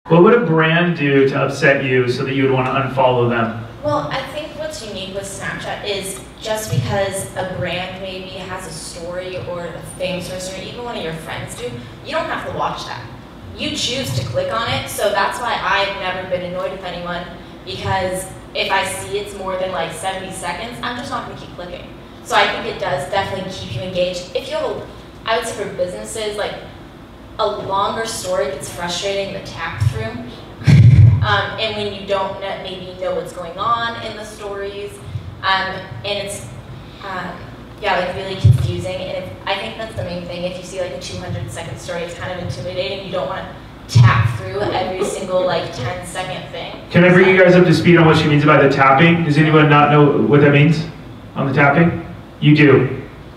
What would a brand do to upset you so that you would want to unfollow them? Well, I think what's unique with Snapchat is just because a brand maybe has a story or a famous person or even one of your friends do, you don't have to watch that. You choose to click on it, so that's why I've never been annoyed with anyone, because if I see it's more than like 70 seconds, I'm just not going to keep clicking. So I think it does definitely keep you engaged. If you have I would say for businesses, like a longer story gets frustrating to tap through. And when you don't maybe know what's going on in the stories, and it's yeah, like really confusing. And I think that's the main thing. If you see like a 200-second story, it's kind of intimidating. You don't want to tap through every single like 10-second thing. Can I bring you guys up to speed on what she means by the tapping? Does anyone not know what that means on the tapping? You do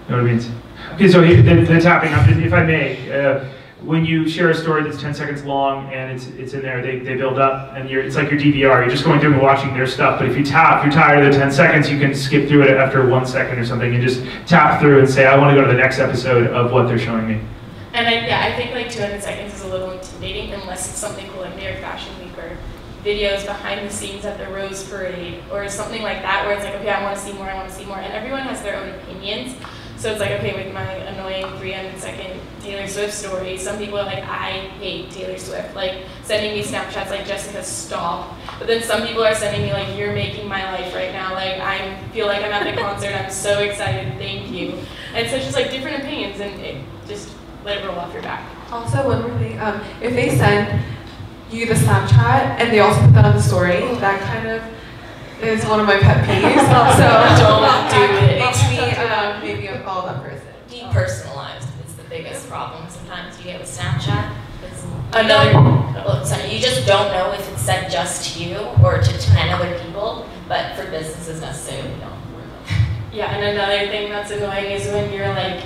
know what it means. Okay, so the tapping, if I may, when you share a story that's 10 seconds long and it's in there, they build up, and it's like your DVR. You're just going through and watching their stuff. But if you tap, you're tired of the 10 seconds, you can skip through it after 1 second or something and just tap through and say, I want to go to the next episode of what they're showing me. And I think like 200 seconds is a little intimidating unless it's something cool like New York Fashion Week or videos behind the scenes at the Rose Parade or something like that where it's like, okay, I want to see more, and everyone has their own opinions. So it's like, okay, with my annoying 300-second Taylor Swift story, some people are like, I hate Taylor Swift, like sending me Snapchats like, Jessica, stop. But then some people are sending me like, you're making my life right now, like I feel like I'm at the concert, I'm so excited, thank you. And so it's just like different opinions, and just let it roll off your back. Also, one more thing, if they send you the Snapchat and they also put that on the story, that kind of is one of my pet peeves. So don't do it. Makes me maybe unfollow that person. Depersonalized is the biggest problem sometimes you get with Snapchat. You just don't know if it's sent just to you or to 10 other people, but for businesses necessarily don't. Yeah, and another thing that's annoying is when you're like,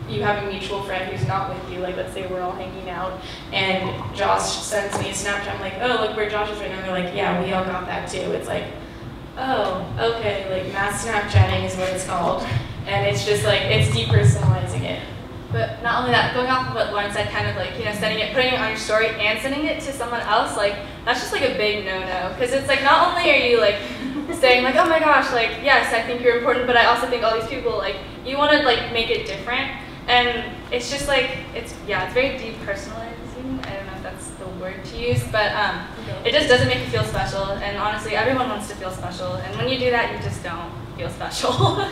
you have a mutual friend who's not with you, like let's say we're all hanging out, and Josh sends me a Snapchat, I'm like, oh, look where Josh is right now, and they're like, yeah, we all got that too. It's like, oh, okay, like mass Snapchatting is what it's called. And it's just like, it's depersonalizing it. But not only that, going off of what Lauren said, kind of like, you know, putting it on your story and sending it to someone else, like, that's just like a big no-no. Because it's like, not only are you like saying like, oh my gosh, like, yes, I think you're important, but I also think all these people, like, you want to like make it different. And it's just like, it's very depersonalizing. I don't know if that's the word to use, but it just doesn't make you feel special. And honestly, everyone wants to feel special. And when you do that, you just don't feel special.